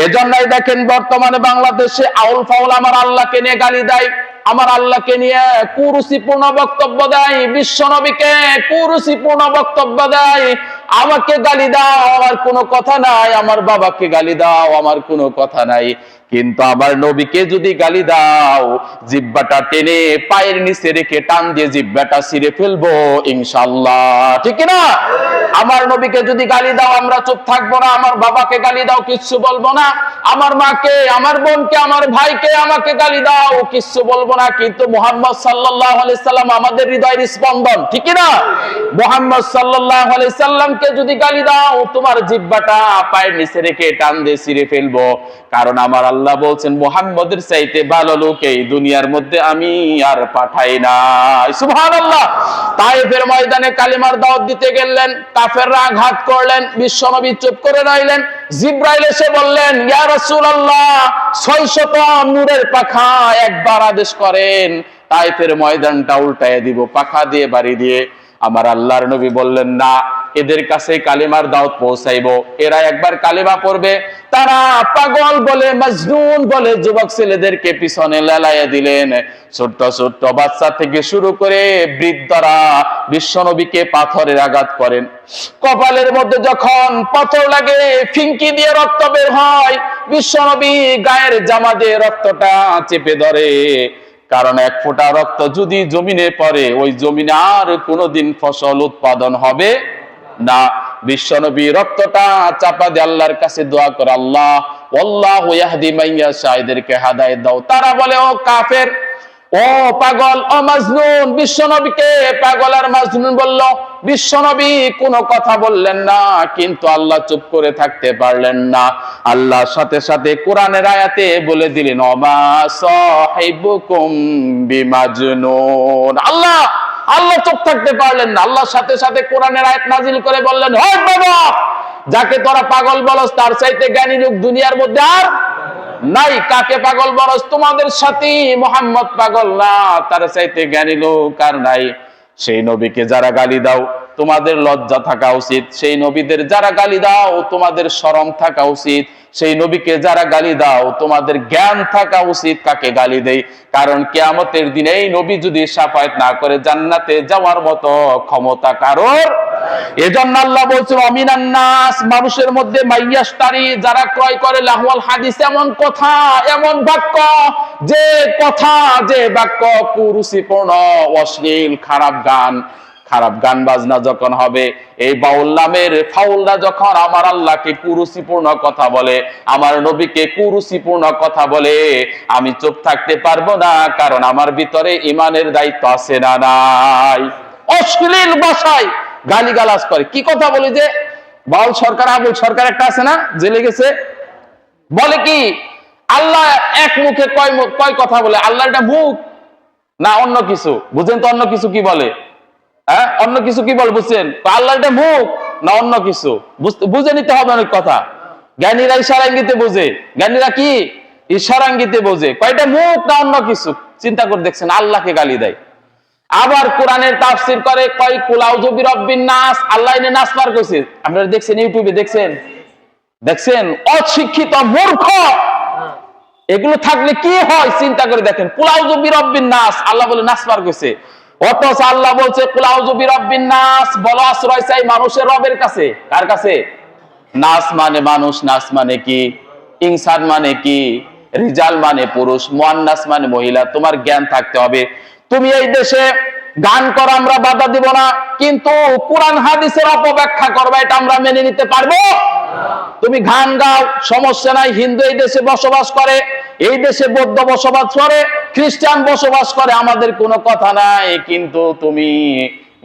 এজন্যই দেখেন বর্তমানে বাংলাদেশে আউল ফাউল আমার আল্লাহকে নিয়ে গালি দেয়, আমার আল্লাহকে নিয়ে কুরুচিপূর্ণ বক্তব্য দেয়, বিশ্বনবীকে কুরুচিপূর্ণ বক্তব্য দেয়। আমাকে গালি দাও, আমার কোনো কথা নাই, আমার বাবাকে গালি দাও, আমার কোনো কথা নাই, কিন্তু আমার নবীকে যদি গালি দাও, জিহ্বাটা টেনে পায়ের নিচে রেখে টান দিয়ে জিহ্বাটা ছিঁড়ে ফেলবো ইনশাআল্লাহ, ঠিক না? আমার নবীকে যদি গালি দাও আমরা চুপ থাকবো না, আমার বাবাকে গালি দাও কিচ্ছু বলবো না, আমার মাকে, আমার বোনকে, আমার ভাইকে আমাকে গালি দাও কিচ্ছু বলবো না, কিন্তু মুহাম্মদ সাল্লাল্লাহু আলাইহি সাল্লাম আমাদের হৃদয়ের স্পন্দন, ঠিক না? মুহাম্মদ সাল্লাল্লাহু আলাইহি সাল্লামকে যদি গালি দাও তোমার জিহ্বাটা পায়ের নিচে রেখে টান দিয়ে ছিঁড়ে ফেলবো, কারণ আমার আল্লাহ বলছেন মুহাম্মদের চাইতে ভালো লোক এই দুনিয়ার মধ্যে আমি আর পাঠাই নাই। সুবহানাল্লাহ। তায়েফের ময়দানে কালিমার দাওয়াত দিতে গেলেন, কাফেররা আঘাত করলেন, বিশ্বনবী চুপ করে রইলেন। জিবরাইল এসে বললেন, ইয়া রাসূলুল্লাহ 600 নূরের পাখা একবার আদেশ করেন, তায়েফের ময়দানটা উল্টায় দিব পাখা দিয়ে বাড়ি দিয়ে। আমার আল্লাহর নবী বললেন, না, এদের কাছে কালিমার দাওয়াত পৌঁছাইবো, এরা একবার কালিমা পড়বে, তারা পাগল বলে, মজনুন বলে যুবক ছেলেদেরকে পিছনে লেলাইয়া দিলেন। ছোট্ট ছোট্ট বাচ্চা থেকে শুরু করে বৃদ্ধরা বিশ্বনবীকে পাথরের আঘাত করেন। কপালের মধ্যে যখন পাথর লাগে, ফিঙ্কি দিয়ে রক্ত বের হয়, বিশ্বনবী গায়ের জামা দিয়ে রক্তটা চেপে ধরে, কারণ এক ফোঁটা রক্ত যদি জমিনে পড়ে ওই জমিনে আর কোনোদিন ফসল উৎপাদন হবে না। বিশ্বনবী রক্তটা চাপা দিয়ে আল্লাহর কাছে দোয়া করে, আল্লাহ আল্লাহু ইয়াহদি মান ইয়াশা, এদেরকে হেদায়েত দাও। তারা বলে, ও কাফের, ও পাগল, ও মাজনুন। বিশ্বনবীকে পাগল আর মাজনুন বলল, বিশ্বনবী কোনো কথা বললেন না, কিন্তু আল্লাহ চুপ করে থাকতে পারলেন না। আল্লাহ সাথে সাথে কোরআনের আয়াতে বলে দিলেন, ওমা সাহিবুকুম বিমাজনুন। আল্লাহ চুপ থাকতে পারলেন না, আল্লাহর সাথে সাথে কোরআনের আয়াত নাজিল করে বললেন, হে বাবা, যাকে তোরা পাগল বলস তার চাইতে জ্ঞানী লোক দুনিয়ার মধ্যে আর নাই। কাকে পাগল বলস? তোমাদের সাথী মুহাম্মদ পাগল না, তার চাইতে জ্ঞানী লোক আর নাই। সেই নবীকে যারা গালি দাও তোমাদের লজ্জা থাকা উচিত, সেই নবীদের যারা গালি দাও তোমাদের শরম থাকা উচিত, সেই নবীকে যারা গালি দাও তোমাদের জ্ঞান থাকা উচিত কাকে গালি দেই। কারণ কিয়ামতের দিনে এই নবী যদি শাফায়াত না করে জান্নাতে যাওয়ার মতো ক্ষমতা কারোর। এজন্য আল্লাহ বলছেন, আমিনান নাস, মানুষের মধ্যে মাইয়াশতারি, যারা ক্রয় করে লাহওয়াল হাদিস, এমন কথা, এমন বাক্য, যে কথা, যে বাক্য কুরুচিপূর্ণ, অশ্লীল, খারাপ গান বাজনা যখন হবে, এই বাউল নামের ফাউলরা যখন আমার আল্লাহকে কুরুচিপূর্ণ কথা বলে, আমার নবীকে কুরুচিপূর্ণ কথা বলে, আমি চুপ থাকতে পারবো না, কারণ আমার ভিতরে ঈমানের দায়িত্ব আছে না নাই। অশ্লীল ভাষায় গালিগালাজ করে, কি কথা বলে, যে বাউল সরকার, আবুল সরকার একটা আছে না, জেলে গেছে, বলে কি আল্লাহ এক মুখে কয় কথা বলে, আল্লাহ এটা মুখ না অন্য কিছু? বুঝেন তো অন্য কিছু কি বলে? হ্যাঁ, অন্য কিছু কি বলে বুঝছেন? আল্লাহ এটা মুখ না অন্য কিছু? বুঝে নিতে হবে অনেক কথা। জ্ঞানীরা ইশারাঙ্গিতে বোঝে, জ্ঞানীরা কি ইশারাঙ্গিতে বোঝে, কয়টা মুখ না অন্য কিছু। চিন্তা করে দেখছেন, আল্লাহকে গালি দেয়। আবার কোরআনের তাফসীর করে, কয় কুল আউযু বিরাব্বিন নাস, আল্লাহ এনে নাস পার কইছে। আপনারা দেখছেন, ইউটিউবে দেখছেন অশিক্ষিত মূর্খ, এগুলো থাকলে কি হয় চিন্তা করে দেখেন। কুল আউযু বিরাব্বিন নাস, আল্লাহ বলে নাস পার কইছে, অথচ আল্লাহ বলছে কুল আউযু বিরাব্বিন নাস, বলো আশ্রয় চাই মানুষের রবের কাছে। কার কাছে? নাস মানে মানুষ, নাস মানে কি, ইনসান মানে কি, রিজাল মানে পুরুষ, মুয়ান্নাস মানে মহিলা। তোমার জ্ঞান থাকতে হবে। তুমি এই দেশে গান করো, আমরা বাধা দিব না, কিন্তু কোরআন হাদিসের অপব্যাখ্যা করবে, এটা আমরা মেনে নিতে পারবো? তুমি গান গাও, সমস্যা নাই। হিন্দু এই দেশে বসবাস করে, এই দেশে বৌদ্ধ বসবাস করে, খ্রিস্টান বসবাস করে, আমাদের কোনো কথা নাই, কিন্তু তুমি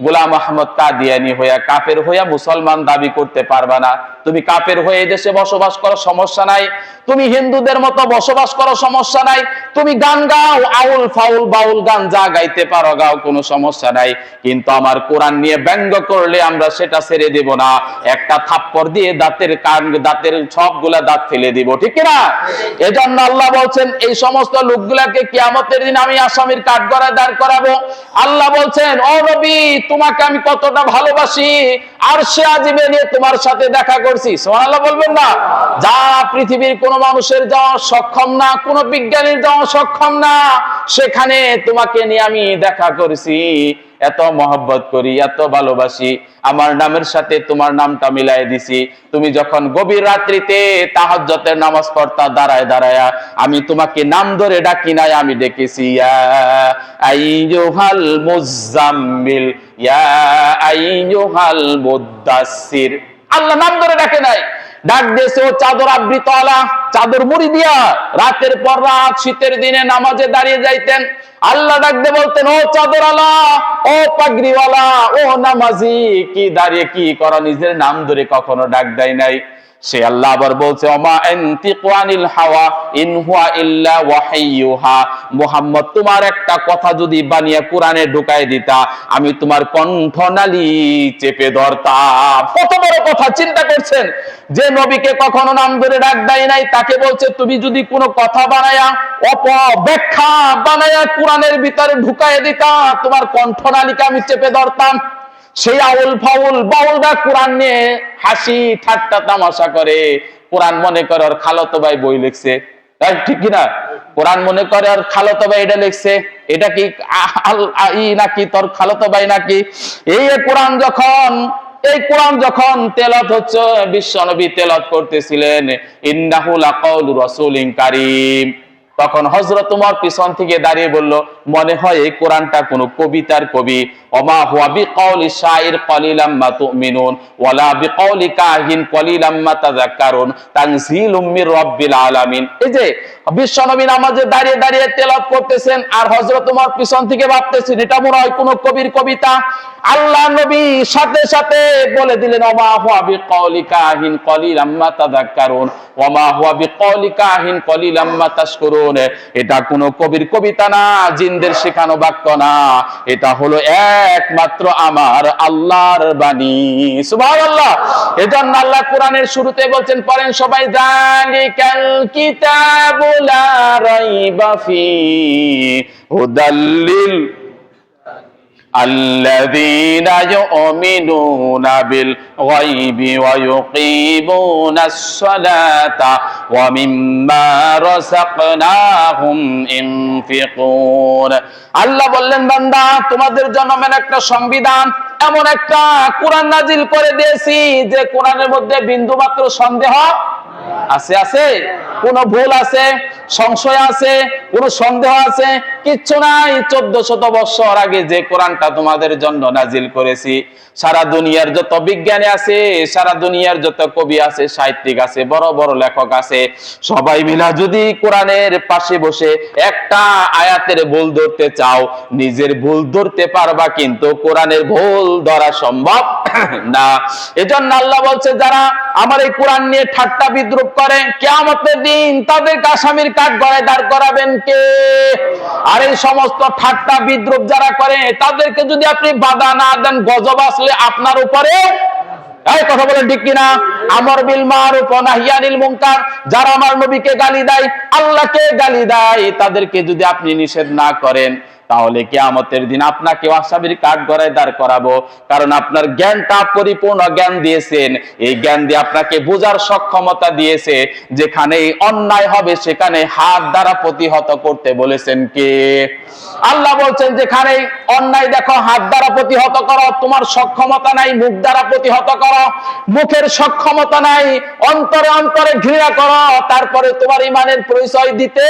গোলাম আহমদ কাদিয়ানী হইয়া, কাফের হইয়া মুসলমান দাবি করতে পারবা না। তুমি কাফের হয়ে এই দেশে বসবাস করো, সমস্যা নাই। তুমি হিন্দুদের মতো বসবাস করো, সমস্যা নাই। তুমি গান গাও, আউল ফাউল বাউল গান যা গাইতে পারো গাও, কোনো সমস্যা নাই। কিন্তু আমার কোরআন নিয়ে ব্যঙ্গ করলে আমরা সেটা ছেড়ে দেব না। একটা থাপ্পড় দিয়ে দাঁতের সবগুলা দাঁত ফেলে দিব, ঠিক না? এজন্য আল্লাহ বলছেন, এই সমস্ত লোকগুলাকে কিয়ামতের দিন আমি আসামির কাঠগড়ায় দাঁড় করাবো। আল্লাহ বলছেন, ও নবী তোমাকে আমি কতটা ভালোবাসি, আর সে আজিমে নিয়ে তোমার সাথে দেখা করছি। সুবহানাল্লাহ বলবেন না? যা পৃথিবীর কোন মানুষের যাওয়া সক্ষম না, কোন বিজ্ঞানীর যাওয়া সক্ষম না, সেখানে তোমাকে নিয়ে আমি দেখা করেছি। এত মহব্বত করি, এত ভালোবাসি, আমার নামের সাথে তোমার নামটা মিলাই দিছি। তুমি যখন গভীর রাত্রিতে তাহাজ্জুদের নামাজ পড়তা দাঁড়ায় দাঁড়ায়, আমি তোমাকে নাম ধরে ডাকি নাই, আমি ডেকেছি ইয়া আইয়ুহাল মুজাম্মিল, ইয়া আইয়ুহাল মুদাসসির। আল্লাহ নাম ধরে ডাকে নাই, ডাক দিয়েছে ও চাদর আবৃতওয়ালা, চাদর মুড়ি দিয়া রাতের পর রাত শীতের দিনে নামাজে দাঁড়িয়ে যাইতেন। আল্লাহ ডাক দিয়ে বলতেন ও চাদরওয়ালা, ও পাগড়িওয়ালা, ও নামাজি, কি দাঁড়িয়ে কি করা? নিজের নাম ধরে কখনো ডাক দেয় নাই। সে আল্লাহ আবার বলছে ওমা আনতিকু আনিল হাওয়া ইন হুয়া ইল্লা ওয়াহিয়ুহা, মুহাম্মদ তোমার একটা কথা যদি বানিয়ে কোরআনে ঢুকাই দিতা, আমি তোমার কণ্ঠনালী চেপে ধরতাম। কত বড় কথা চিন্তা করছেন, যে নবীকে কখনো নাম ধরে ডাক দেয় নাই, তাকে বলছে তুমি যদি কোনো কথা বানায়া, অপব্যাখ্যা বানায়া কোরআনের ভিতরে ঢুকাই দিতা, তোমার কণ্ঠনালীকে আমি চেপে ধরতাম। সেই আউল ফাউল বাউলরা কোরআন নিয়ে হাসি ঠাট্টা তামাশা করে। কোরআন মনে করে ওর খালাতো ভাই বই লিখছে, ঠিক কিনা? কোরআন মনে করে ওর খালাতো ভাই এটা লিখছে, এটা কি নাকি তোর খালাতো ভাই নাকি? এই কোরআন যখন তেলাওয়াত হচ্ছে, বিশ্বনবী তেলাওয়াত করতেছিলেন ইন্নাহু লাকাউলু রাসূলিন কারীম, তখন হযরত ওমর পিছন থেকে দাঁড়িয়ে বলল, মনে হয় এই কোরআনটা কোন কবিতার কবি। ওমা হুয়া বিকাউলি শাইর কলিলাম মা তুমিনুন ওয়ালা বিকাউলি কাহিন কলিলাম মা তাযাক্কারুন তানজিলুম মির রাব্বিল আলামিন। এই যে বিশ্বনবী নামাজে দাঁড়িয়ে দাঁড়িয়ে তেলাওয়াত করতেছেন, আর হযরত ওমর পিছন থেকে ভাবতেছেন এটা মনে হয় কোন কবির কবিতা। আল্লাহ নবী সাথে সাথে বলে দিলেন ওমা হুয়া বিকাউলি কাহিন কলিলাম মা তাযাক্কারুন ওমা হুয়া বিকাউলি কাহিন কলিলাম মা তাশকুরুন। এটা কোন কবির কবিতা না, জিনদের শেখানো বাক্য না, এটা হলো একমাত্র আমার আল্লাহর বাণী। সুবহানাল্লাহ। এজন্য আল্লাহ কোরআনের শুরুতে বলছেন, পড়েন সবাই, যালিকাল কিতাবু লা রাইবা ফীহি হুদাল্লিল الذين يؤمنون بالغيب ويقيمون الصلاة ومما رزقناهم ينفقون। আল্লাহ বললেন, বান্দা তোমাদের জন্য একটা সংবিধান, এমন একটা কোরআন নাজিল করে দিয়েছি যে কোরআনের মধ্যে বিন্দুমাত্র সন্দেহ আছে? কোন ভুল আছে? সংশয় আছে? কোন সন্দেহ আছে? কিচ্ছু নাই। 1400 বছর আগে যে কোরআনটা তোমাদের জন্য নাজিল করেছি, সারা দুনিয়ার যত বিজ্ঞানী আছে, সারা দুনিয়ার যত কবি আছে, সাহিত্যিক আছে, বড় বড় লেখক আছে, সবাই মিলা যদি কোরআনের পাশে বসে একটা আয়াতের ভুল ধরতে চাও, নিজের ভুল ধরতে পারবা, কিন্তু কোরআনের ভুল ধরা সম্ভব না। এজন্য আল্লাহ বলছে, যারা আমার এই কোরআন নিয়ে ঠাট্টা বিদ্রুপ করে, কিয়ামতের দিন তাদেরকে আসামির কাঠগড়ায় দাঁড় করাবেন কে? আর এই সমস্ত ঠাট্টা বিদ্রুপ যারা করে, তাদেরকে যদি আপনি বাধা না দেন, গজব আসলে আপনার উপরে। এই কথা বলেন ঠিক কিনা? আমর বিল মারুফ ওয়া নাহই আনিল মুনকার, যারা আমার নবীকে গালি দেয়, আল্লাহকে গালি দেয়, তাদেরকে যদি আপনি নিষেধ না করেন, তাহলে কিয়ামতের দিন আপনাকে আসামির কাঠগড়ায় দাঁড় করাবো। কারণ আপনার জ্ঞানটা পরিপূর্ণ জ্ঞান দিয়েছেন, এই জ্ঞান দিয়ে আপনাকে বোঝার সক্ষমতা দিয়েছে, যেখানে অন্যায় হবে সেখানে হাত দ্বারা প্রতিহত করতে বলেছেন কে? আল্লাহ বলছেন, যেখানে অন্যায় দেখো হাত দ্বারা প্রতিহত করো, তোমার সক্ষমতা নাই মুখ দ্বারা প্রতিহত করো, মুখের সক্ষমতা নাই, অন্তরে অন্তরে ঘৃণা করো, তারপরে তোমার ঈমানের পরিচয় দিতে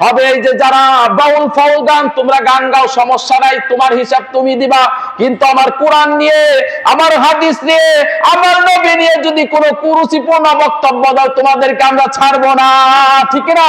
হবে। এই যে যারা বাউল ফাউল গান, তোমরা গান গাও, সমস্যা নাই, তোমার হিসাব তুমি দিবা, কিন্তু আমার কোরআন নিয়ে, আমার হাদিস নিয়ে, আমার নবী নিয়ে যদি কোনো কুরুচিপূর্ণ বক্তব্য দাও, তোমাদেরকে আমরা ছাড়বো না, ঠিক না?